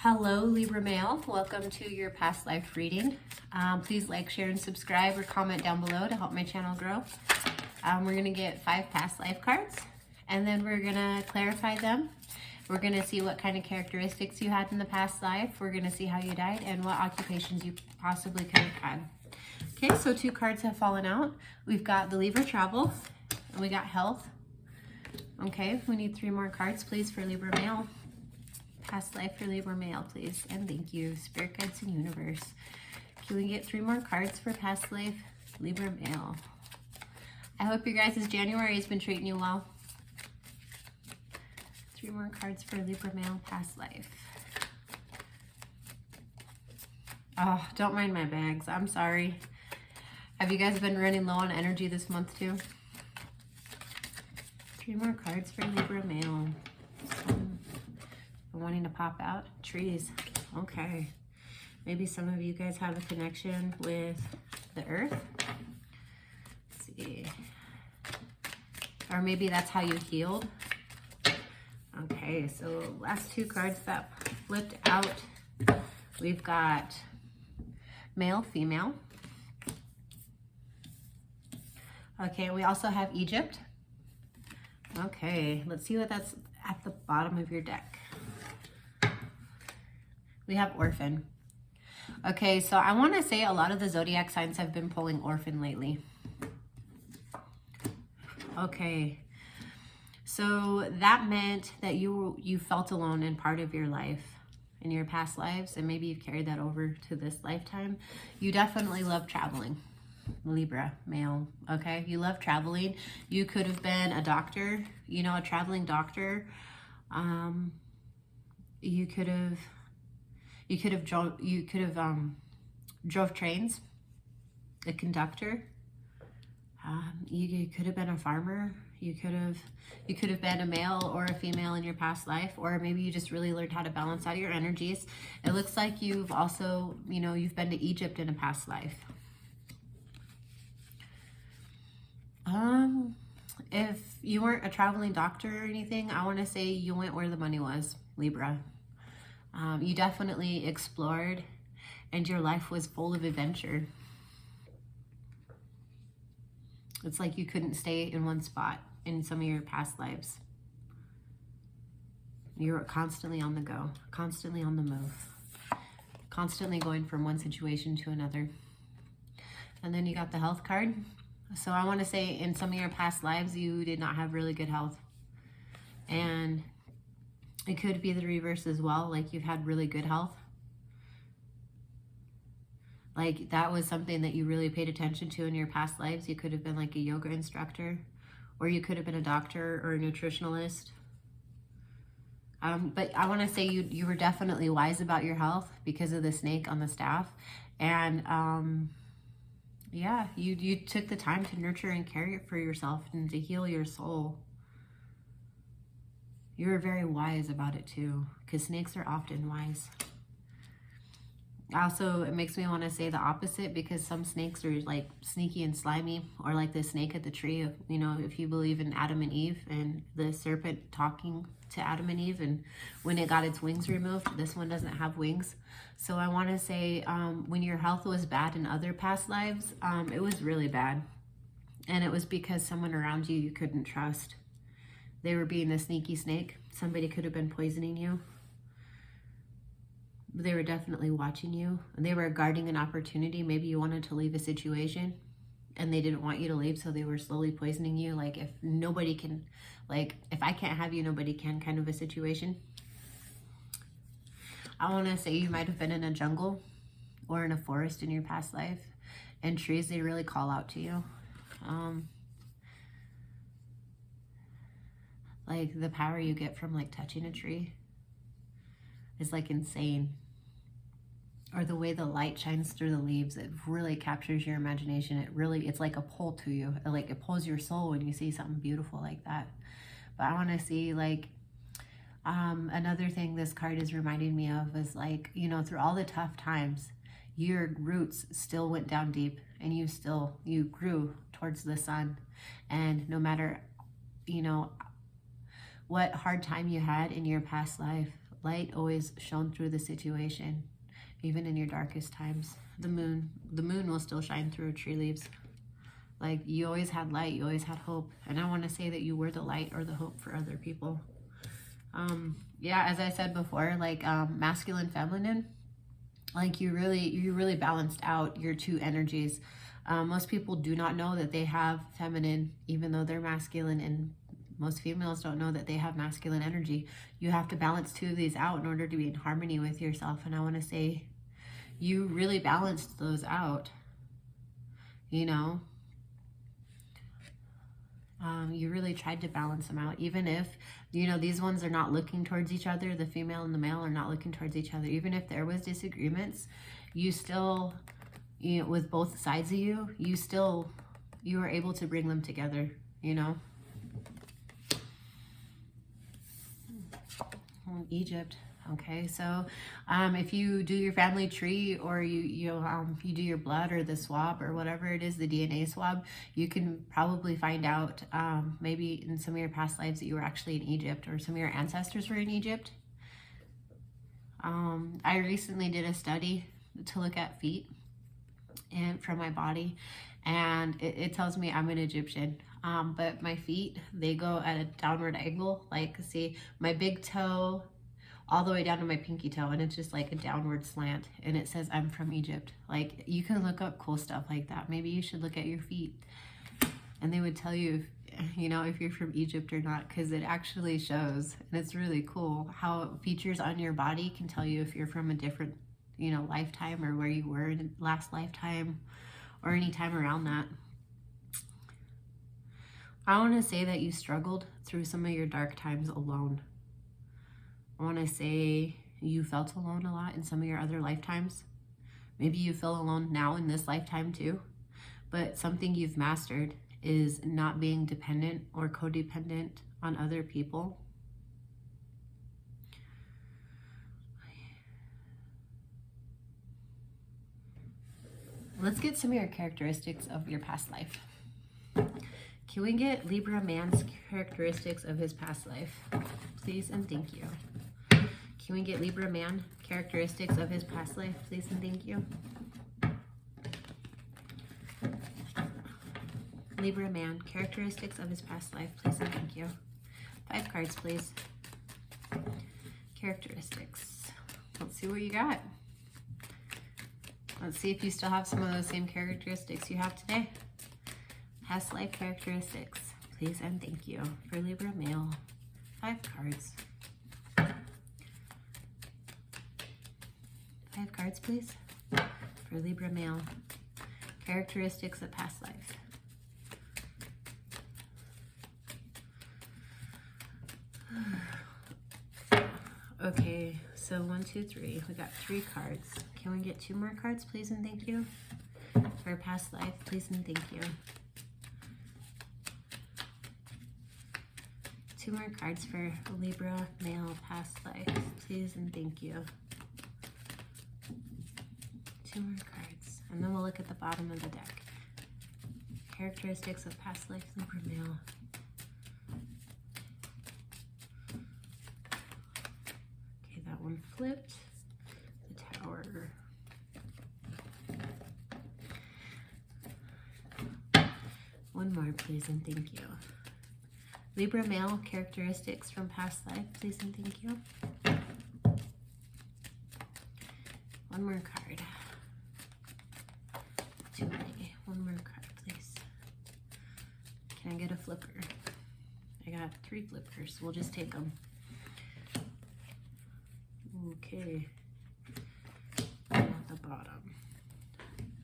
Hello, Libra male. Welcome to your past life reading. Please like, share, and subscribe or comment down below to help my channel grow. We're going to get 5 past life cards, and then we're going to clarify them. We're going to see what kind of characteristics you had in the past life. We're going to see how you died and what occupations you possibly could have had. Okay, so 2 cards have fallen out. We've got the Libra travel, and we got health. Okay, we need 3 more cards, please, for Libra male. Past life for Libra male, please. And thank you, Spirit Guides and Universe. Can we get 3 more cards for past life, Libra male? I hope your guys' January has been treating you well. 3 more cards for Libra male, past life. Oh, don't mind my bags. I'm sorry. Have you guys been running low on energy this month too? 3 more cards for Libra male. Wanting to pop out? Trees. Okay. Maybe some of you guys have a connection with the earth. Let's see. Or maybe that's how you healed. Okay, so last 2 cards that flipped out. We've got male, female. Okay, we also have Egypt. Okay, let's see what that's at the bottom of your deck. We have orphan. Okay, so I want to say a lot of the zodiac signs have been pulling orphan lately. Okay, so that meant that you felt alone in part of your life, in your past lives, and maybe you've carried that over to this lifetime. You definitely love traveling, Libra male. Okay, you love traveling. You could have been a doctor, you know, a traveling doctor. You could have drove trains, a conductor. You could have been a farmer. You could have been a male or a female in your past life, or maybe you just really learned how to balance out your energies. It looks like you've also, you know, you've been to Egypt in a past life. If you weren't a traveling doctor or anything, I want to say you went where the money was, Libra. You definitely explored, and your life was full of adventure. It's like you couldn't stay in one spot in some of your past lives. You were constantly on the go, constantly on the move, constantly going from one situation to another. And then you got the health card. So I want to say in some of your past lives, you did not have really good health. And it could be the reverse as well, like you've had really good health. Like that was something that you really paid attention to in your past lives. You could have been like a yoga instructor, or you could have been a doctor or a nutritionalist. But I want to say you were definitely wise about your health because of the snake on the staff. And yeah, you took the time to nurture and care for yourself and to heal your soul. You were very wise about it too, because snakes are often wise. Also, it makes me want to say the opposite, because some snakes are like sneaky and slimy, or like the snake at the tree. You know, if you believe in Adam and Eve and the serpent talking to Adam and Eve, and when it got its wings removed, this one doesn't have wings. So I want to say when your health was bad in other past lives, it was really bad. And it was because someone around you couldn't trust. They were being a sneaky snake. Somebody could have been poisoning you. They were definitely watching you. And they were guarding an opportunity. Maybe you wanted to leave a situation and they didn't want you to leave, so they were slowly poisoning you. Like, if nobody can, like, if I can't have you, nobody can, kind of a situation. I want to say you might have been in a jungle or in a forest in your past life. And trees, they really call out to you. Like the power you get from like touching a tree is like insane. Or the way the light shines through the leaves, it really captures your imagination. It's like a pull to you. Like it pulls your soul when you see something beautiful like that. But I want to see like, another thing this card is reminding me of is like, you know, through all the tough times, your roots still went down deep, and you grew towards the sun. And no matter, you know, what hard time you had in your past life, light always shone through the situation, even in your darkest times. The moon will still shine through tree leaves. Like, you always had light, you always had hope. And I want to say that you were the light or the hope for other people. Yeah, as I said before, like, masculine, feminine, like, you really balanced out your two energies. Most people do not know that they have feminine, even though they're masculine, and most females don't know that they have masculine energy. You have to balance two of these out in order to be in harmony with yourself. And I want to say you really balanced those out, you know. You really tried to balance them out, even if, you know, these ones are not looking towards each other. The female and the male are not looking towards each other. Even if there was disagreements, you still, you know, with both sides of you, you were able to bring them together, you know. Egypt. Okay, so if you do your family tree, or you do your blood or the swab or whatever it is, the DNA swab, you can probably find out maybe in some of your past lives that you were actually in Egypt, or some of your ancestors were in Egypt. I recently did a study to look at feet and from my body, and it tells me I'm an Egyptian. But my feet, they go at a downward angle. Like, see, my big toe all the way down to my pinky toe, and it's just like a downward slant, and it says I'm from Egypt. Like, you can look up cool stuff like that. Maybe you should look at your feet, and they would tell you if, you know, if you're from Egypt or not, because it actually shows, and it's really cool how features on your body can tell you if you're from a different, you know, lifetime, or where you were in last lifetime, or any time around that. I want to say that you struggled through some of your dark times alone. I want to say you felt alone a lot in some of your other lifetimes. Maybe you feel alone now in this lifetime too. But something you've mastered is not being dependent or codependent on other people. Let's get some of your characteristics of your past life. Can we get Libra man's characteristics of his past life? Please and thank you. Can we get Libra man characteristics of his past life? Please and thank you. Libra man characteristics of his past life. Please and thank you. 5 cards, please. Characteristics. Let's see what you got. Let's see if you still have some of those same characteristics you have today. Past life characteristics, please and thank you. For Libra male, 5 cards. 5 cards, please. For Libra male, characteristics of past life. Okay, so 1, 2, 3. We got 3 cards. Can we get 2 more cards, please and thank you? For past life, please and thank you. 2 more cards for Libra male past life, please and thank you. 2 more cards, and then we'll look at the bottom of the deck. Characteristics of past life, Libra male. Okay, that one flipped. The Tower. One more, please and thank you. Libra male characteristics from past life, please and thank you. 1 more card. Too many. 1 more card, please. Can I get a flipper? I got 3 flippers. We'll just take them. Okay. And at the bottom.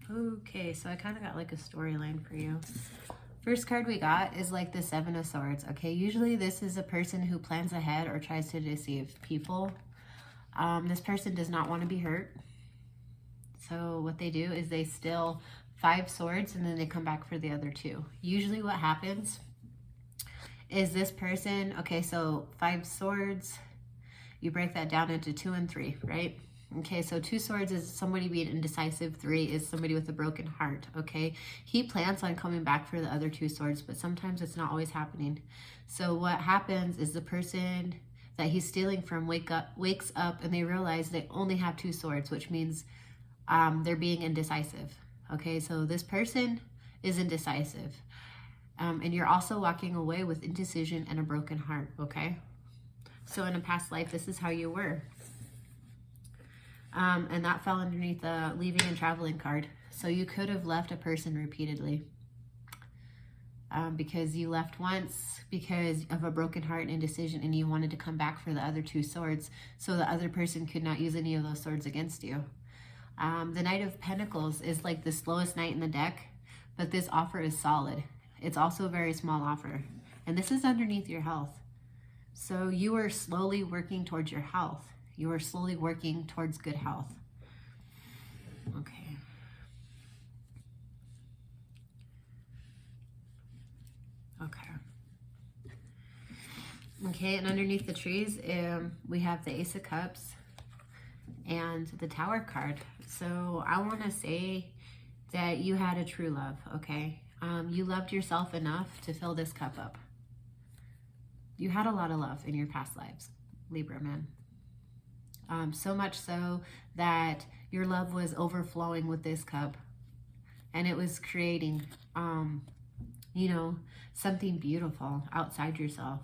Okay, so I kind of got like a storyline for you. First card we got is like the 7 of Swords. Okay, usually this is a person who plans ahead or tries to deceive people. This person does not want to be hurt. So what they do is they steal 5 swords and then they come back for the other 2. Usually what happens is this person, okay, so 5 swords, you break that down into 2 and 3, right? Okay, so 2 swords is somebody being indecisive. 3 is somebody with a broken heart, okay? He plans on coming back for the other 2 swords, but sometimes it's not always happening. So what happens is the person that he's stealing from wakes up and they realize they only have 2 swords, which means they're being indecisive. Okay, so this person is indecisive. And you're also walking away with indecision and a broken heart, okay? So in a past life, this is how you were. And that fell underneath the leaving and traveling card. So you could have left a person repeatedly. Because you left once because of a broken heart and indecision, and you wanted to come back for the other 2 swords so the other person could not use any of those swords against you. The Knight of Pentacles is like the slowest knight in the deck, but this offer is solid. It's also a very small offer. And this is underneath your health. So you are slowly working towards your health. You are slowly working towards good health. Okay. Okay, and underneath the trees, we have the Ace of Cups and the Tower card. So I want to say that you had a true love, okay? You loved yourself enough to fill this cup up. You had a lot of love in your past lives, Libra man. So much so that your love was overflowing with this cup, and it was creating, you know, something beautiful outside yourself.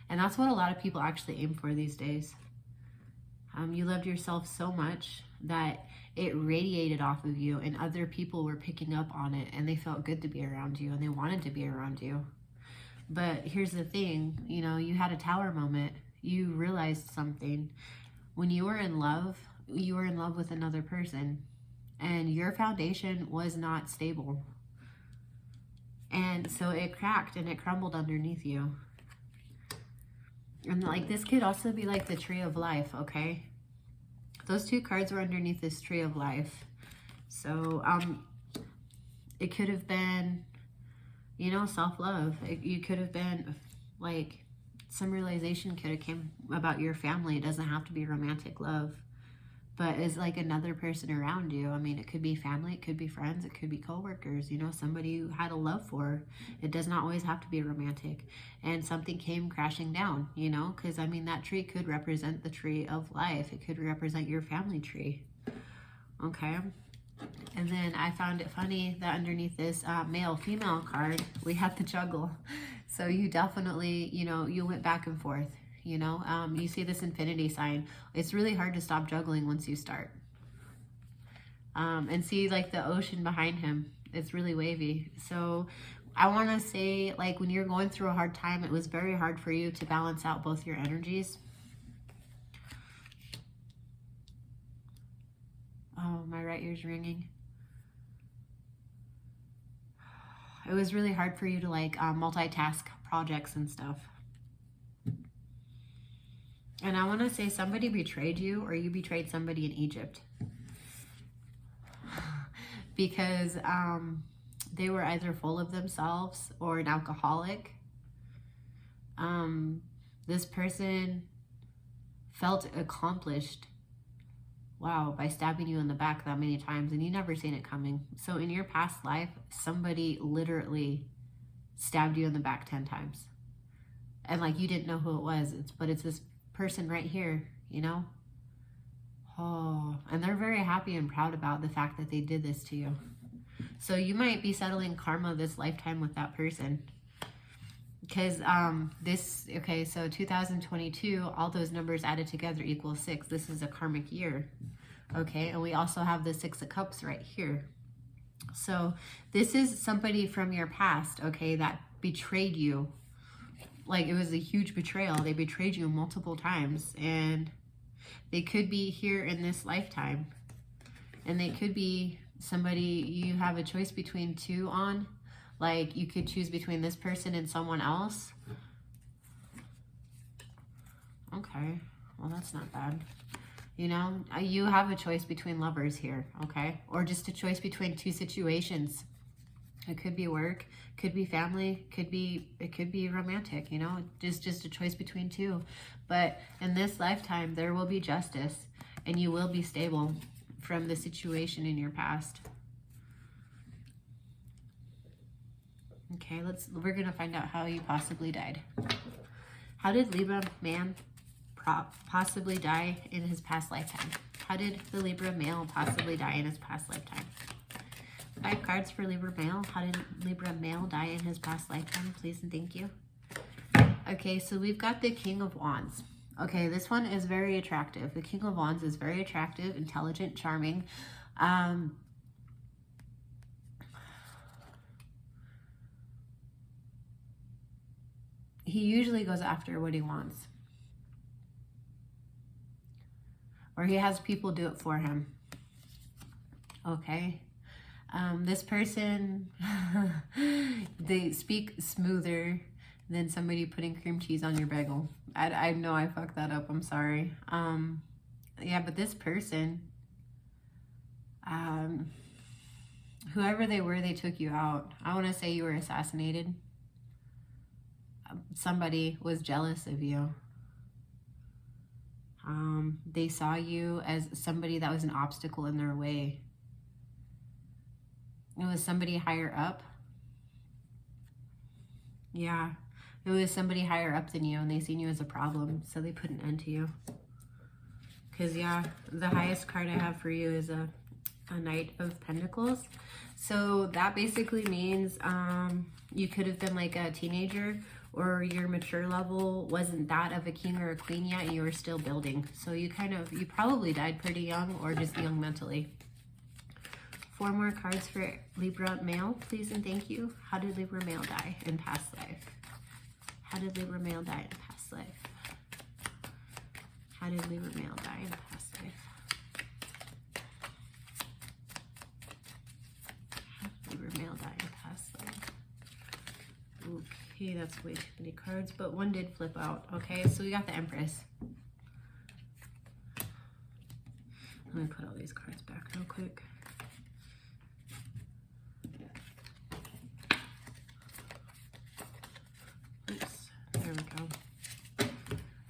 And that's what a lot of people actually aim for these days. You loved yourself so much that it radiated off of you, and other people were picking up on it, and they felt good to be around you, and they wanted to be around you. But here's the thing, you know, you had a tower moment. You realized something. When you were in love with another person, and your foundation was not stable. And so it cracked and it crumbled underneath you. And like this could also be like the Tree of Life, okay? Those 2 cards were underneath this Tree of Life. So it could have been, you know, self-love. You could have been like some realization could have came about your family. It doesn't have to be romantic love, but is like another person around you. I mean, it could be family, it could be friends, it could be coworkers, you know, somebody you had a love for. It does not always have to be romantic. And something came crashing down, you know, because I mean, that tree could represent the Tree of Life. It could represent your family tree. Okay. And then I found it funny that underneath this male-female card, we have the Juggle. So you definitely, you know, you went back and forth, you know. You see this infinity sign. It's really hard to stop juggling once you start. And see like the ocean behind him. It's really wavy. So I want to say, like, when you're going through a hard time, it was very hard for you to balance out both your energies. Oh, my right ear's ringing. It was really hard for you to like multitask projects and stuff. And I want to say somebody betrayed you, or you betrayed somebody in Egypt. Because they were either full of themselves or an alcoholic. This person felt accomplished, wow, by stabbing you in the back that many times, and you never seen it coming. So in your past life, somebody literally stabbed you in the back 10 times. And like you didn't know who it was, but it's this person right here, you know? Oh, and they're very happy and proud about the fact that they did this to you. So you might be settling karma this lifetime with that person. Because okay, so 2022, all those numbers added together equals 6. This is a karmic year. Okay, and we also have the 6 of Cups right here. So this is somebody from your past, okay, that betrayed you. Like, it was a huge betrayal. They betrayed you multiple times, and they could be here in this lifetime. And they could be somebody you have a choice between 2 on. Like, you could choose between this person and someone else. Okay, well, that's not bad. You know, you have a choice between lovers here, okay? Or just a choice between 2 situations. It could be work, could be family, it could be romantic, you know? Just a choice between 2. But in this lifetime, there will be justice, and you will be stable from the situation in your past. Okay, we're gonna find out how you possibly died. How did Libra man possibly die in his past lifetime? How did the Libra male possibly die in his past lifetime? 5 cards for Libra male. How did Libra male die in his past lifetime? Please and thank you. Okay, so we've got the King of Wands. Okay, this one is very attractive. The King of Wands is very attractive, intelligent, charming. He usually goes after what he wants. Or he has people do it for him. Okay. This person, they speak smoother than somebody putting cream cheese on your bagel. I know I fucked that up. I'm sorry. Yeah, but this person, whoever they were, they took you out. I want to say you were assassinated. Somebody was jealous of you. They saw you as somebody that was an obstacle in their way. It was somebody higher up. Yeah, it was somebody higher up than you, and they seen you as a problem, so they put an end to you. Because, yeah, the highest card I have for you is a Knight of Pentacles. So that basically means you could have been like a teenager, or your mature level wasn't that of a king or a queen yet, and you were still building. So you probably died pretty young, or just young mentally. 4 more cards for Libra male, please and thank you. How did Libra male die in past life? How did Libra male die in past life? How did Libra male die in past life? How did Libra male die in past life? Okay, that's way too many cards, but one did flip out. Okay, so we got the Empress. Let me put all these cards back real quick. There we go.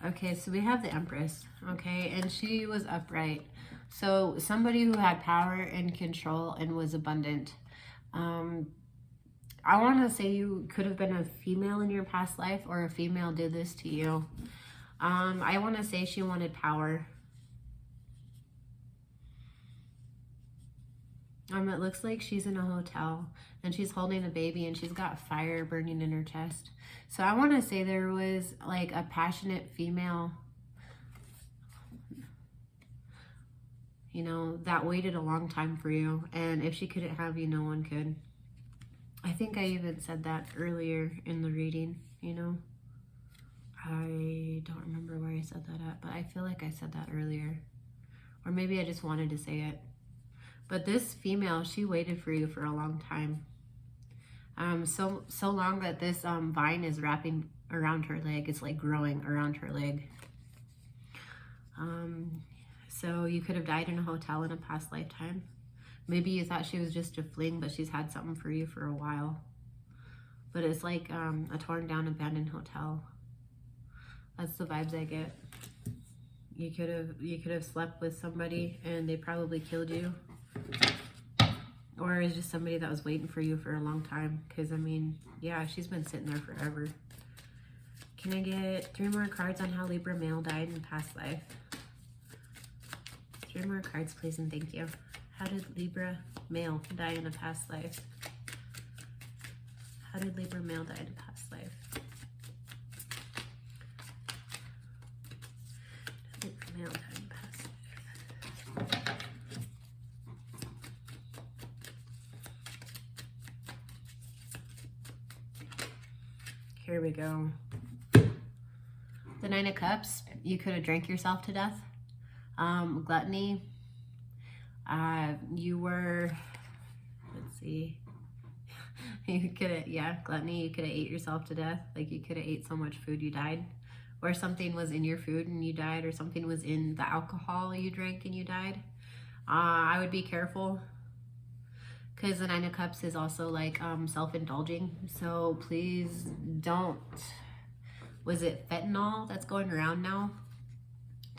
Okay, so we have the Empress, okay, and she was upright. So somebody who had power and control and was abundant. I want to say you could have been a female in your past life, or a female did this to you. I want to say she wanted power. It looks like she's in a hotel and she's holding a baby and she's got fire burning in her chest. So I want to say there was like a passionate female, you know, that waited a long time for you. And if she couldn't have you, no one could. I think I even said that earlier in the reading, you know. I don't remember where I said that at, but I feel like I said that earlier. Or maybe I just wanted to say it. But this female, she waited for you for a long time. So long that this vine is wrapping around her leg. It's like growing around her leg. So you could have died in a hotel in a past lifetime. Maybe you thought she was just a fling, but she's had something for you for a while. But it's like a torn down, abandoned hotel. That's the vibes I get. You could have slept with somebody and they probably killed you. Or it's just somebody that was waiting for you for a long time. Because, I mean, yeah, she's been sitting there forever. Can I get 3 more cards on how Libra male died in past life? 3 more cards, please, and thank you. How did Libra male die in a past life? How did Libra male die in a past life? Libra male died in a past life. Here we go. The 9 of Cups. You could have drank yourself to death. Gluttony. You were, let's see. You could have, yeah, gluttony. You could have ate yourself to death. Like you could have ate so much food you died. Or something was in your food and you died. Or something was in the alcohol you drank and you died. I would be careful. Because the 9 of Cups is also like self-indulging. So please don't. Was it fentanyl that's going around now?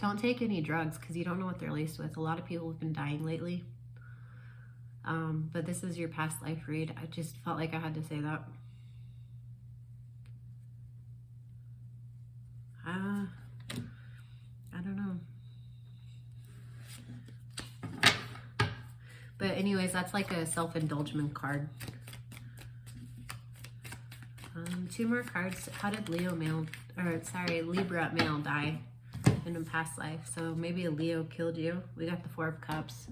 Don't take any drugs because you don't know what they're laced with. A lot of people have been dying lately. But this is your past life read. I just felt like I had to say that. But anyways, that's like a self-indulgent card. 2 more cards. How did Libra male die in a past life? So maybe a Leo killed you. We got the 4 of Cups.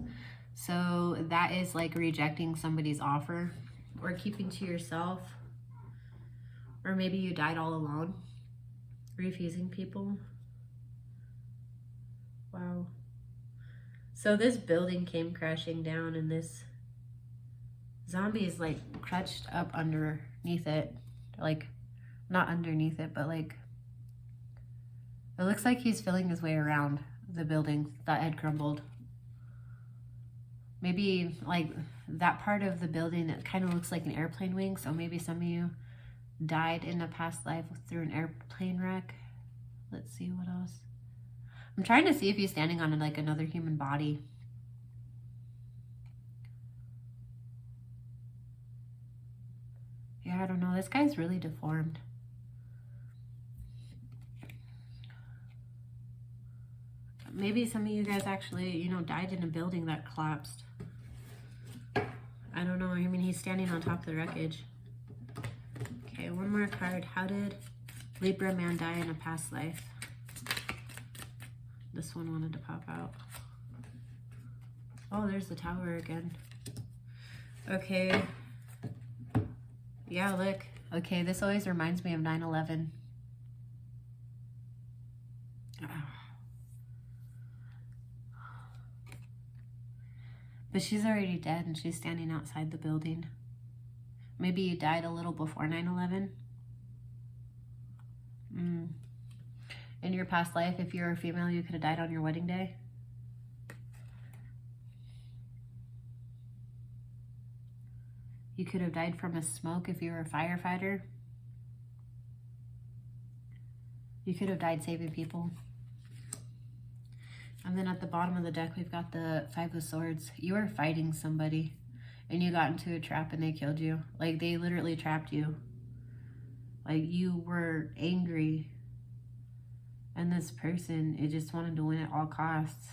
So that is like rejecting somebody's offer or keeping to yourself. Or maybe you died all alone, refusing people. Wow. So this building came crashing down and this zombie is like crouched up underneath it. Like, not underneath it, but like, it looks like he's feeling his way around the building that had crumbled. Maybe like that part of the building, it kind of looks like an airplane wing. So maybe some of you died in a past life through an airplane wreck. Let's see what else. I'm trying to see if he's standing on like another human body. Yeah, I don't know. This guy's really deformed. Maybe some of you guys actually, you know, died in a building that collapsed. I don't know. I mean, he's standing on top of the wreckage. Okay, one more card. How did Libra man die in a past life? This one wanted to pop out. Oh, there's the Tower again. Okay. Yeah, look. Okay, this always reminds me of 9/11. But she's already dead and she's standing outside the building. Maybe you died a little before 9/11. In your past life, if you're a female, you could have died on your wedding day. You could have died from a smoke if you were a firefighter. You could have died saving people. And then at the bottom of the deck, we've got the 5 of Swords. You were fighting somebody and you got into a trap and they killed you. Like, they literally trapped you. Like, you were angry. And this person, it just wanted to win at all costs.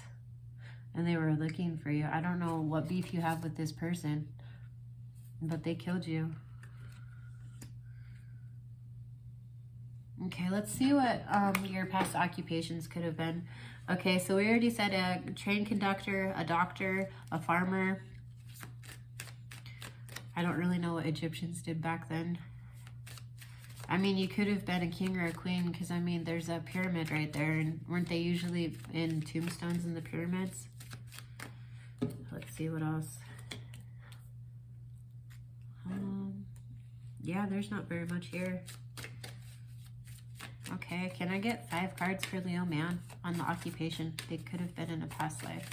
And they were looking for you. I don't know what beef you have with this person, but they killed you. Okay, let's see what your past occupations could have been. Okay, so we already said a train conductor, a doctor, a farmer. I don't really know what Egyptians did back then. I mean, you could have been a king or a queen because, I mean, there's a pyramid right there. And weren't they usually in tombstones in the pyramids? Let's see what else. Yeah, there's not very much here. Okay, can I get 5 cards for Leo man on the occupation? They could have been in a past life.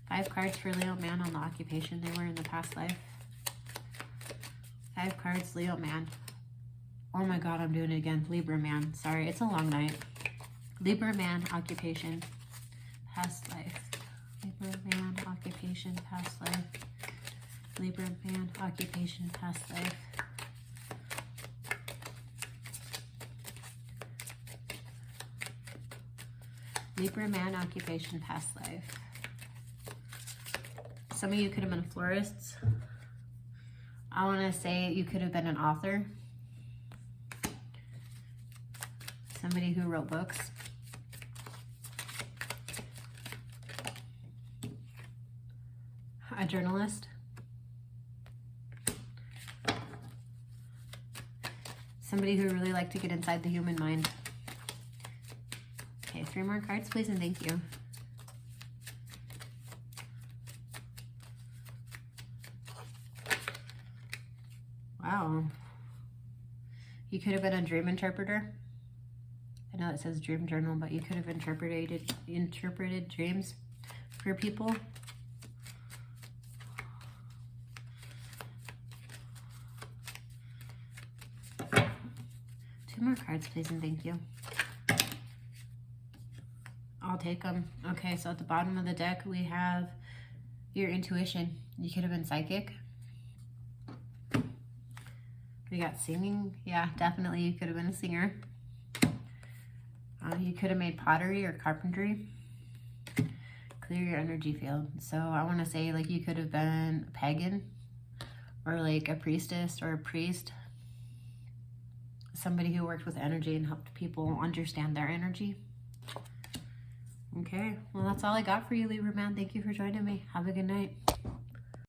5 cards for Leo man on the occupation they were in the past life. 5 cards, Leo man. Oh my God, I'm doing it again. Libra man. Sorry, it's a long night. Libra man, occupation, past life. Libra man, occupation, past life. Libra man, occupation, past life. Libra man, occupation, past life. Some of you could have been florists. I want to say you could have been an author. Somebody who wrote books. A journalist. Somebody who really liked to get inside the human mind. Okay, 3 more cards, please, and thank you. Wow. You could have been a dream interpreter. I know it says dream journal, but you could have interpreted dreams for people. Two more cards, please, and thank you. I'll take them. Okay, so at the bottom of the deck, we have your intuition. You could have been psychic. We got singing. Yeah, definitely you could have been a singer. You could have made pottery or carpentry. clear your energy field. So I want to say like you could have been a pagan or like a priestess or a priest, somebody who worked with energy and helped people understand their energy. Okay, well, that's all I got for you, Libra man. Thank you for joining me. Have a good night.